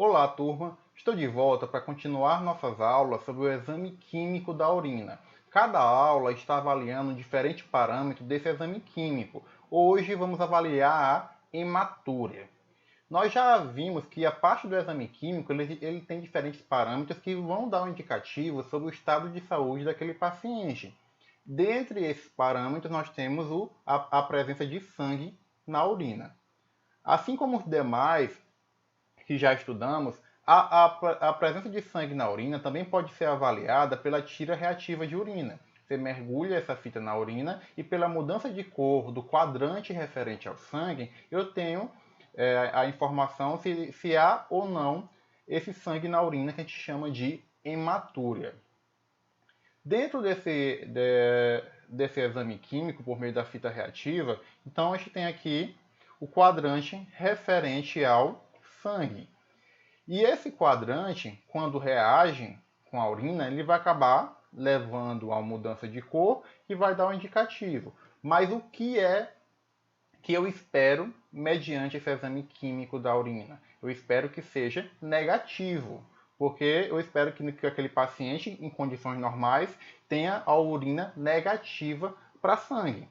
Olá, turma! Estou de volta para continuar nossas aulas sobre o exame químico da urina. Cada aula está avaliando diferentes parâmetros desse exame químico. Hoje vamos avaliar a hematúria. Nós já vimos que a parte do exame químico ele tem diferentes parâmetros que vão dar um indicativo sobre o estado de saúde daquele paciente. Dentre esses parâmetros, nós temos a presença de sangue na urina. Assim como os demais que já estudamos, a presença de sangue na urina também pode ser avaliada pela tira reativa de urina. Você mergulha essa fita na urina e pela mudança de cor do quadrante referente ao sangue, eu tenho a informação se há ou não esse sangue na urina que a gente chama de hematúria. Dentro desse exame químico por meio da fita reativa, então a gente tem aqui o quadrante referente ao sangue. E esse quadrante, quando reage com a urina, ele vai acabar levando a uma mudança de cor e vai dar um indicativo. Mas o que é que eu espero mediante esse exame químico da urina? Eu espero que seja negativo, porque eu espero que aquele paciente, em condições normais, tenha a urina negativa para sangue.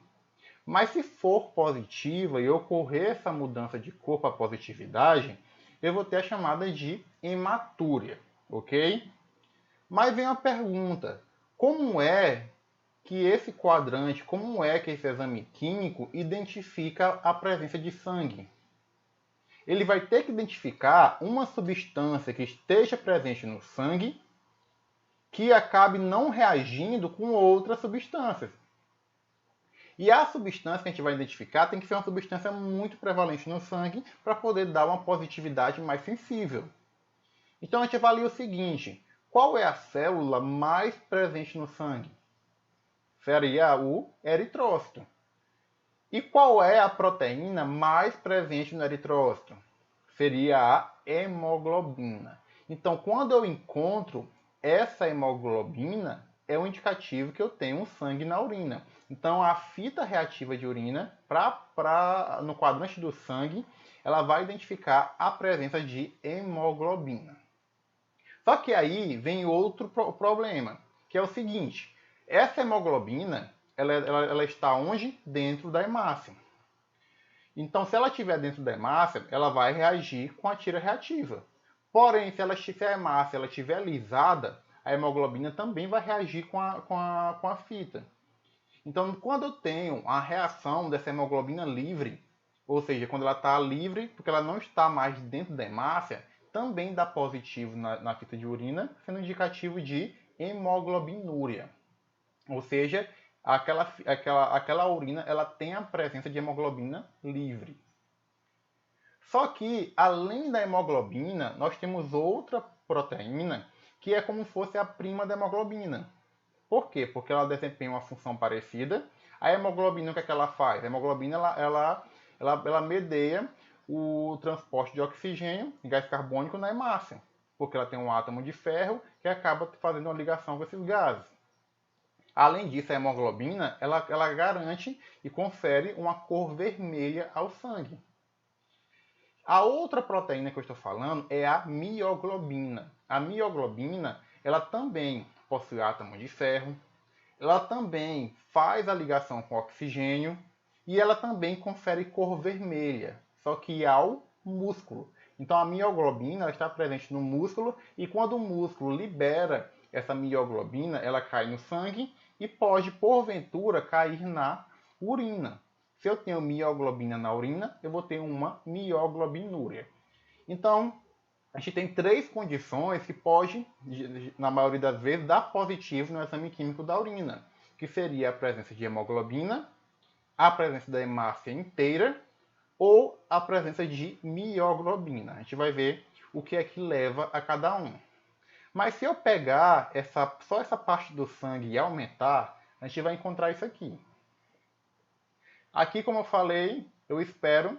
Mas se for positiva e ocorrer essa mudança de cor para positividade, eu vou ter a chamada de hematúria, ok? Mas vem a pergunta, como é que esse quadrante, como é que esse exame químico identifica a presença de sangue? Ele vai ter que identificar uma substância que esteja presente no sangue que acabe não reagindo com outras substâncias. E a substância que a gente vai identificar tem que ser uma substância muito prevalente no sangue para poder dar uma positividade mais sensível. Então a gente avalia o seguinte: qual é a célula mais presente no sangue? Seria o eritrócito. E qual é a proteína mais presente no eritrócito? Seria a hemoglobina. Então, quando eu encontro essa hemoglobina, é um indicativo que eu tenho um sangue na urina. Então, a fita reativa de urina, no quadrante do sangue, ela vai identificar a presença de hemoglobina. Só que aí vem outro problema, que é o seguinte: essa hemoglobina, ela está onde? Dentro da hemácia. Então, se ela estiver dentro da hemácia, ela vai reagir com a tira reativa. Porém, se a hemácia ela estiver lisada, a hemoglobina também vai reagir com a fita. Então, quando eu tenho a reação dessa hemoglobina livre, ou seja, quando ela está livre, porque ela não está mais dentro da hemácia, também dá positivo na fita de urina, sendo indicativo de hemoglobinúria. Ou seja, aquela urina ela tem a presença de hemoglobina livre. Só que, além da hemoglobina, nós temos outra proteína que é como se fosse a prima da hemoglobina. Por quê? Porque ela desempenha uma função parecida. A hemoglobina, o que é que ela faz? A hemoglobina ela medeia o transporte de oxigênio e gás carbônico na hemácia, porque ela tem um átomo de ferro que acaba fazendo uma ligação com esses gases. Além disso, a hemoglobina ela garante e confere uma cor vermelha ao sangue. A outra proteína que eu estou falando é a mioglobina. A mioglobina ela também possui átomo de ferro, ela também faz a ligação com o oxigênio e ela também confere cor vermelha, só que ao músculo. Então a mioglobina ela está presente no músculo e quando o músculo libera essa mioglobina, ela cai no sangue e pode, porventura, cair na urina. Se eu tenho mioglobina na urina, eu vou ter uma mioglobinúria. Então, a gente tem três condições que pode, na maioria das vezes, dar positivo no exame químico da urina, que seria a presença de hemoglobina, a presença da hemácia inteira ou a presença de mioglobina. A gente vai ver o que é que leva a cada um. Mas se eu pegar só essa parte do sangue e aumentar, a gente vai encontrar isso aqui. Aqui, como eu falei, eu espero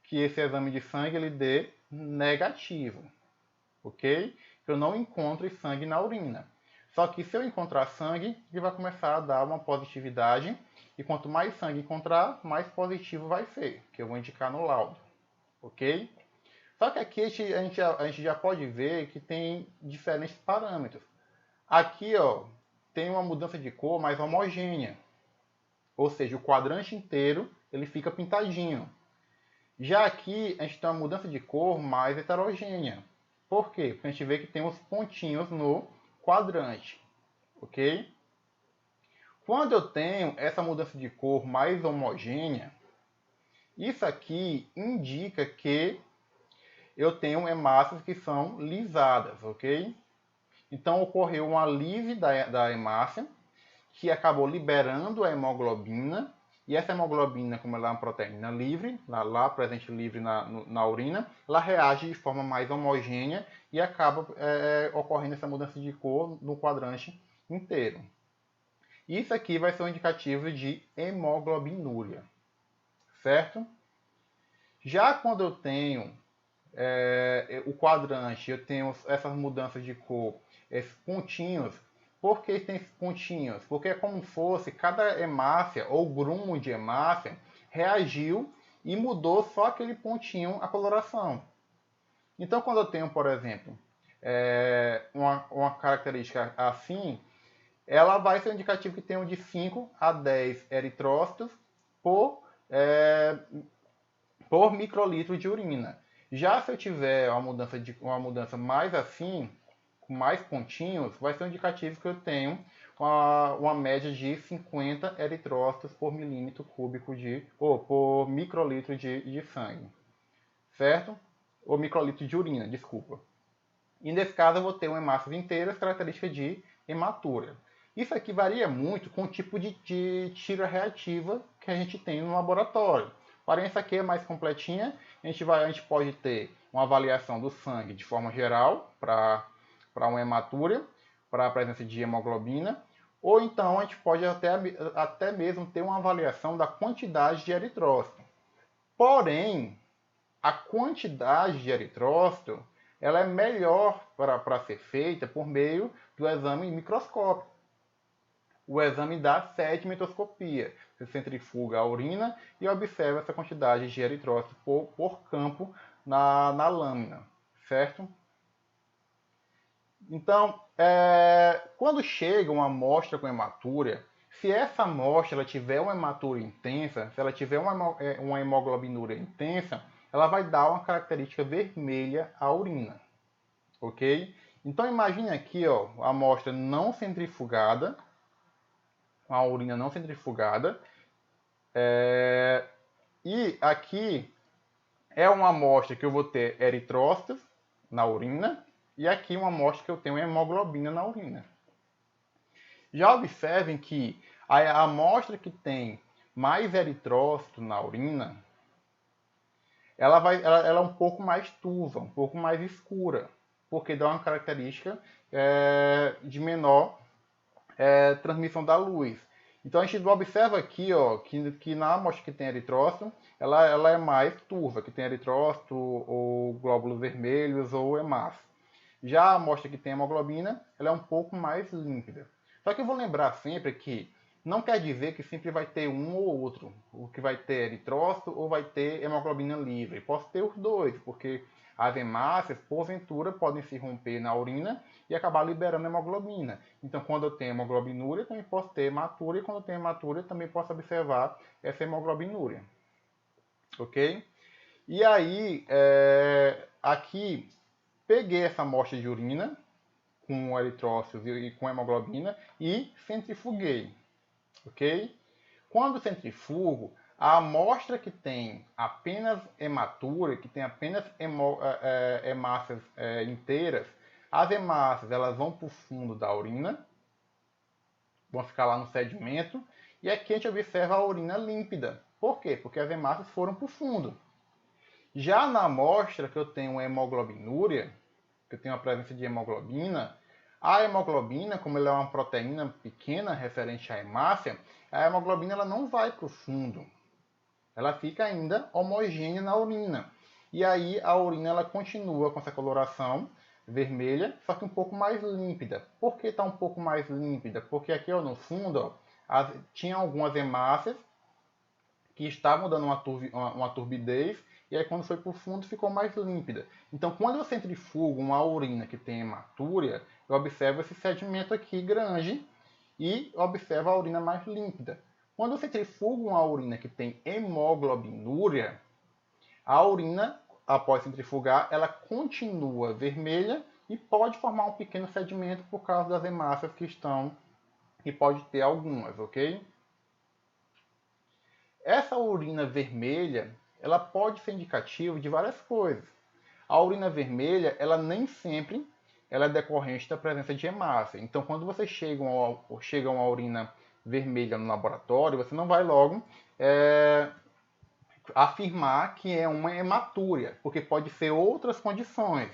que esse exame de sangue ele dê negativo, ok? Que eu não encontre sangue na urina. Só que se eu encontrar sangue, ele vai começar a dar uma positividade e quanto mais sangue encontrar, mais positivo vai ser, que eu vou indicar no laudo, ok? Só que aqui a gente já pode ver que tem diferentes parâmetros. Aqui, ó, tem uma mudança de cor mais homogênea. Ou seja, o quadrante inteiro ele fica pintadinho. Já aqui, a gente tem uma mudança de cor mais heterogênea. Por quê? Porque a gente vê que tem os pontinhos no quadrante. Ok? Quando eu tenho essa mudança de cor mais homogênea, isso aqui indica que eu tenho hemácias que são lisadas, ok? Então ocorreu uma lise da hemácia, que acabou liberando a hemoglobina, e essa hemoglobina, como ela é uma proteína livre, lá presente livre na urina, ela reage de forma mais homogênea e acaba ocorrendo essa mudança de cor no quadrante inteiro. Isso aqui vai ser um indicativo de hemoglobinúria, certo? Já quando eu tenho o quadrante, eu tenho essas mudanças de cor, esses pontinhos. Por que tem esses pontinhos? Porque é como se fosse cada hemácia ou grumo de hemácia reagiu e mudou só aquele pontinho a coloração. Então, quando eu tenho, por exemplo, uma característica assim, ela vai ser um indicativo que tem de 5 a 10 eritrócitos por microlitro de urina. Já se eu tiver uma mudança mais assim, com mais pontinhos, vai ser um indicativo que eu tenho uma média de 50 eritrócitos por milímetro cúbico por microlitro de sangue, certo? Ou microlitro de urina, desculpa. E nesse caso eu vou ter uma hemácias inteiras, característica de hematúria. Isso aqui varia muito com o tipo de tira reativa que a gente tem no laboratório. Porém, essa aqui é mais completinha. A gente pode ter uma avaliação do sangue de forma geral para uma hematúria, para a presença de hemoglobina. Ou então a gente pode até mesmo ter uma avaliação da quantidade de eritrócito. Porém, a quantidade de eritrócito ela é melhor para ser feita por meio do exame microscópico. O exame da sedimentoscopia. Você centrifuga a urina e observa essa quantidade de eritrócito por campo na lâmina, certo? Então, quando chega uma amostra com hematúria, se essa amostra ela tiver uma hematúria intensa, se ela tiver uma hemoglobinúria intensa, ela vai dar uma característica vermelha à urina, ok? Então imagine aqui, ó, a amostra não centrifugada, a urina não centrifugada, e aqui é uma amostra que eu vou ter eritrócitos na urina, e aqui uma amostra que eu tenho hemoglobina na urina. Já observem que a amostra que tem mais eritrócito na urina, ela é um pouco mais turva, um pouco mais escura, porque dá uma característica de menor transmissão da luz. Então a gente observa aqui, ó, que na amostra que tem eritrócito, ela é mais turva, que tem eritrócito ou glóbulos vermelhos ou hemácia. Já a amostra que tem hemoglobina, ela é um pouco mais límpida. Só que eu vou lembrar sempre que não quer dizer que sempre vai ter um ou outro, o que vai ter eritrócito ou vai ter hemoglobina livre. Posso ter os dois, porque as hemácias, porventura, podem se romper na urina e acabar liberando hemoglobina. Então, quando eu tenho hemoglobinúria, também posso ter hematúria, e quando eu tenho hematúria, também posso observar essa hemoglobinúria. Ok? E aí, aqui, peguei essa amostra de urina, com eritrócitos e com hemoglobina, e centrifuguei. Ok? Quando centrifugo, a amostra que tem apenas hematúria, que tem apenas hemácias inteiras, as hemácias elas vão para o fundo da urina, vão ficar lá no sedimento, e aqui a gente observa a urina límpida. Por quê? Porque as hemácias foram para o fundo. Já na amostra que eu tenho hemoglobinúria, que eu tenho a presença de hemoglobina, a hemoglobina, como ela é uma proteína pequena referente à hemácia, a hemoglobina ela não vai para o fundo. Ela fica ainda homogênea na urina. E aí a urina ela continua com essa coloração vermelha, só que um pouco mais límpida. Por que está um pouco mais límpida? Porque aqui ó, no fundo ó, tinha algumas hemácias que estavam dando uma turbidez e aí quando foi para o fundo ficou mais límpida. Então quando eu centrifugo uma urina que tem hematúria, eu observo esse sedimento aqui grande e observo a urina mais límpida. Quando eu centrifugo uma urina que tem hemoglobinúria, a urina, após centrifugar, ela continua vermelha e pode formar um pequeno sedimento por causa das hemácias que estão, e pode ter algumas, ok? Essa urina vermelha, ela pode ser indicativa de várias coisas. A urina vermelha, ela nem sempre ela é decorrente da presença de hemácia. Então, quando você chega a uma urina vermelha no laboratório, você não vai logo afirmar que é uma hematúria, porque pode ser outras condições.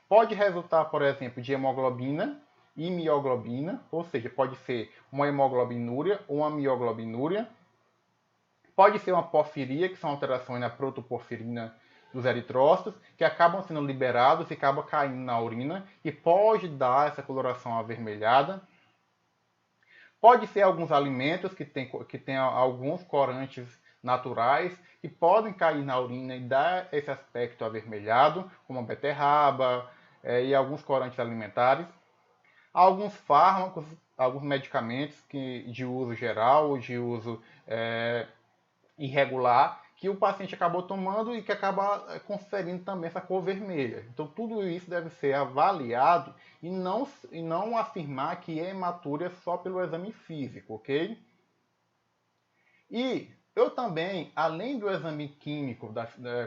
Pode resultar, por exemplo, de hemoglobina e mioglobina, ou seja, pode ser uma hemoglobinúria ou uma mioglobinúria. Pode ser uma porfiria, que são alterações na protoporfirina dos eritrócitos, que acabam sendo liberados e acabam caindo na urina, e pode dar essa coloração avermelhada. Pode ser alguns alimentos que têm alguns corantes naturais que podem cair na urina e dar esse aspecto avermelhado, como a beterraba e alguns corantes alimentares. Alguns fármacos, alguns medicamentos de uso geral ou de uso irregular que o paciente acabou tomando e que acaba conferindo também essa cor vermelha. Então tudo isso deve ser avaliado e não afirmar que é hematúria só pelo exame físico, ok? E eu também, além do exame químico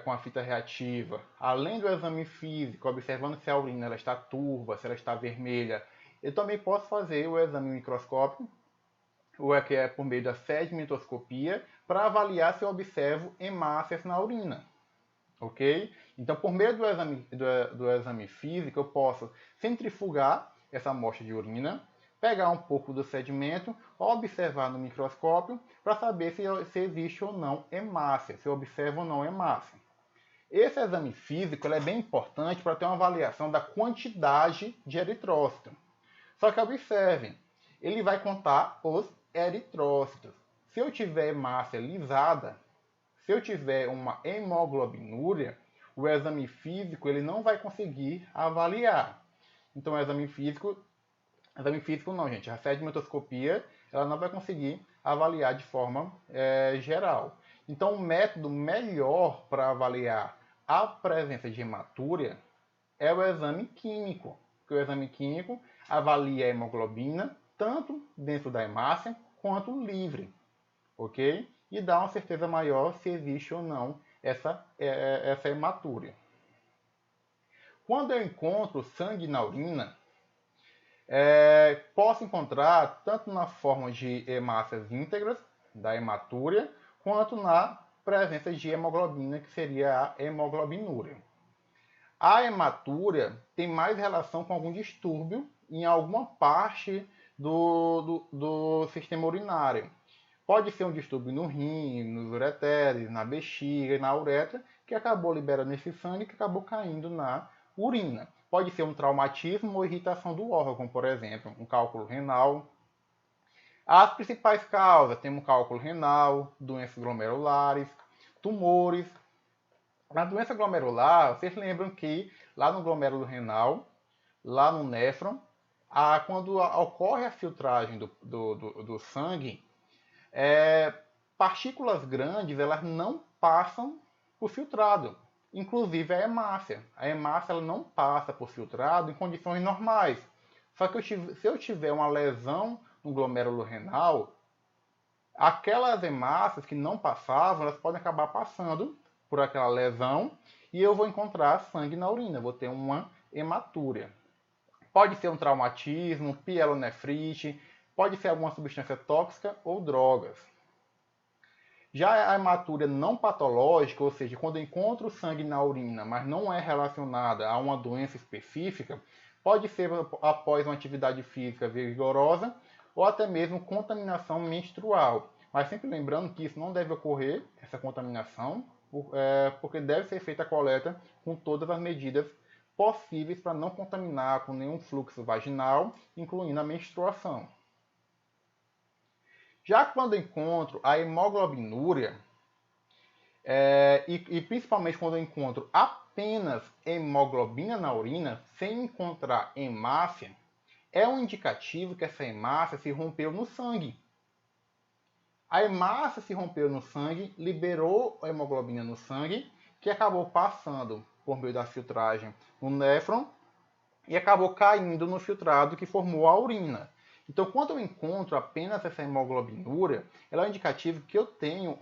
com a fita reativa, além do exame físico, observando se a urina ela está turva, se ela está vermelha, eu também posso fazer o exame microscópico, ou que é por meio da sedimentoscopia, para avaliar se eu observo hemácias na urina. Ok? Então, por meio do exame físico, eu posso centrifugar essa amostra de urina, pegar um pouco do sedimento, observar no microscópio, para saber se existe ou não hemácia, se eu observo ou não hemácia. Esse exame físico é bem importante para ter uma avaliação da quantidade de eritrócito. Só que observem, ele vai contar os eritrócitos. Se eu tiver hemácia lisada, se eu tiver uma hemoglobinúria, o exame físico ele não vai conseguir avaliar. Então, o exame físico não, gente. A sedimentoscopia ela não vai conseguir avaliar de forma geral. Então, o método melhor para avaliar a presença de hematúria é o exame químico. Porque o exame químico avalia a hemoglobina tanto dentro da hemácia quanto livre, ok? E dá uma certeza maior se existe ou não essa hematúria. Quando eu encontro sangue na urina, posso encontrar tanto na forma de hemácias íntegras, da hematúria, quanto na presença de hemoglobina, que seria a hemoglobinúria. A hematúria tem mais relação com algum distúrbio em alguma parte do sistema urinário. Pode ser um distúrbio no rim, nos ureteres, na bexiga, na uretra, que acabou liberando esse sangue que acabou caindo na urina. Pode ser um traumatismo ou irritação do órgão, por exemplo, um cálculo renal. As principais causas, temos cálculo renal, doenças glomerulares, tumores. Na doença glomerular, vocês lembram que lá no glomérulo renal, lá no néfron, quando ocorre a filtragem do sangue, partículas grandes elas não passam por filtrado, inclusive a hemácia. A hemácia ela não passa por filtrado em condições normais. Só que se eu tiver uma lesão no glomérulo renal, aquelas hemácias que não passavam, elas podem acabar passando por aquela lesão e eu vou encontrar sangue na urina, vou ter uma hematúria. Pode ser um traumatismo, pielonefrite, pode ser alguma substância tóxica ou drogas. Já a hematúria não patológica, ou seja, quando eu encontro sangue na urina, mas não é relacionada a uma doença específica, pode ser após uma atividade física vigorosa ou até mesmo contaminação menstrual. Mas sempre lembrando que isso não deve ocorrer, essa contaminação, porque deve ser feita a coleta com todas as medidas possíveis para não contaminar com nenhum fluxo vaginal, incluindo a menstruação. Já quando encontro a hemoglobinúria, E principalmente quando eu encontro apenas hemoglobina na urina, sem encontrar hemácia, é um indicativo que essa hemácia se rompeu no sangue. A hemácia se rompeu no sangue, liberou a hemoglobina no sangue, que acabou passando por meio da filtragem no néfron e acabou caindo no filtrado que formou a urina. Então, quando eu encontro apenas essa hemoglobinúria, ela é um indicativo que eu tenho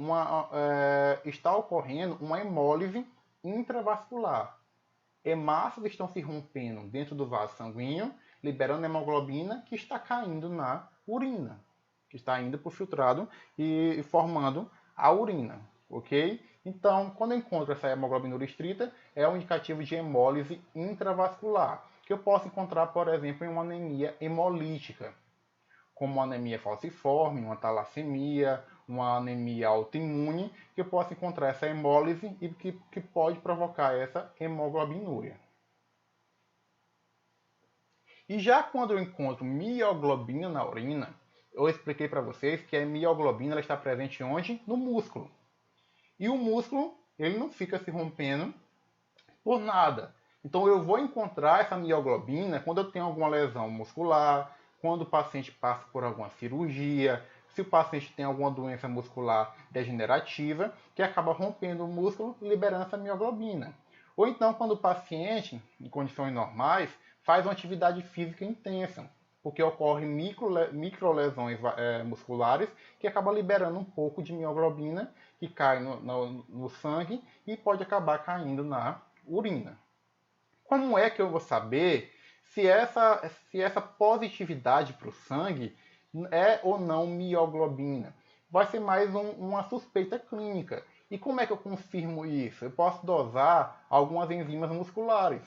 está ocorrendo uma hemólise intravascular. Hemácias estão se rompendo dentro do vaso sanguíneo, liberando hemoglobina que está caindo na urina, que está indo para o filtrado e formando a urina, ok? Então, quando eu encontro essa hemoglobina restrita, é um indicativo de hemólise intravascular, que eu posso encontrar, por exemplo, em uma anemia hemolítica, como uma anemia falciforme, uma talassemia, uma anemia autoimune, que eu posso encontrar essa hemólise e que pode provocar essa hemoglobinúria. E já quando eu encontro mioglobina na urina, eu expliquei para vocês que a mioglobina ela está presente onde? No músculo. E o músculo ele não fica se rompendo por nada. Então eu vou encontrar essa mioglobina quando eu tenho alguma lesão muscular, quando o paciente passa por alguma cirurgia, se o paciente tem alguma doença muscular degenerativa, que acaba rompendo o músculo e liberando essa mioglobina. Ou então quando o paciente, em condições normais, faz uma atividade física intensa, porque ocorrem microlesões musculares que acabam liberando um pouco de mioglobina que cai no sangue e pode acabar caindo na urina. Como é que eu vou saber se essa positividade para o sangue é ou não mioglobina? Vai ser mais uma suspeita clínica. E como é que eu confirmo isso? Eu posso dosar algumas enzimas musculares.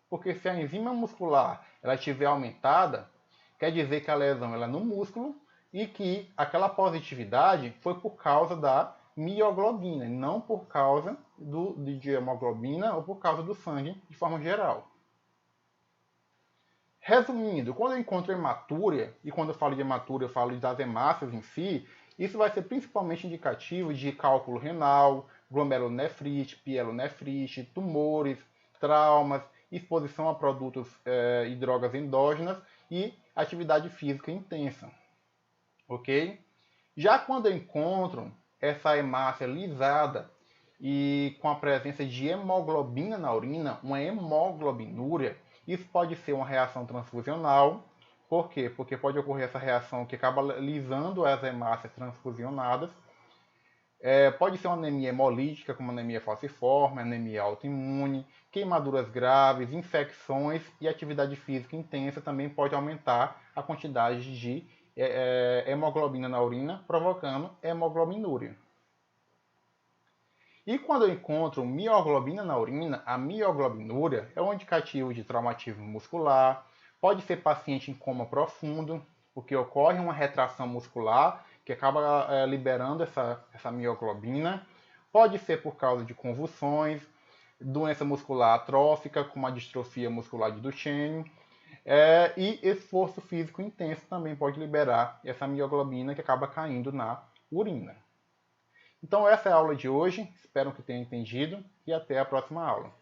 Porque se a enzima muscular ela estiver aumentada, quer dizer que a lesão ela é no músculo e que aquela positividade foi por causa da mioglobina, não por causa de hemoglobina ou por causa do sangue de forma geral. Resumindo, quando eu encontro hematúria, e quando eu falo de hematúria eu falo das hemácias em si, isso vai ser principalmente indicativo de cálculo renal, glomerulonefrite, pielonefrite, tumores, traumas, exposição a produtos e drogas endógenas e atividade física intensa. Ok? Já quando eu encontro essa hemácia lisada e com a presença de hemoglobina na urina, uma hemoglobinúria, isso pode ser uma reação transfusional. Por quê? Porque pode ocorrer essa reação que acaba lisando as hemácias transfusionadas. Pode ser uma anemia hemolítica, como anemia falciforme, anemia autoimune, queimaduras graves, infecções e atividade física intensa também pode aumentar a quantidade de hemoglobina na urina, provocando hemoglobinúria. E quando eu encontro mioglobina na urina, a mioglobinúria é um indicativo de traumatismo muscular, pode ser paciente em coma profundo, porque ocorre uma retração muscular que acaba liberando essa mioglobina, pode ser por causa de convulsões, doença muscular atrófica, como a distrofia muscular de Duchenne, e esforço físico intenso também pode liberar essa mioglobina que acaba caindo na urina. Então essa é a aula de hoje, espero que tenham entendido e até a próxima aula.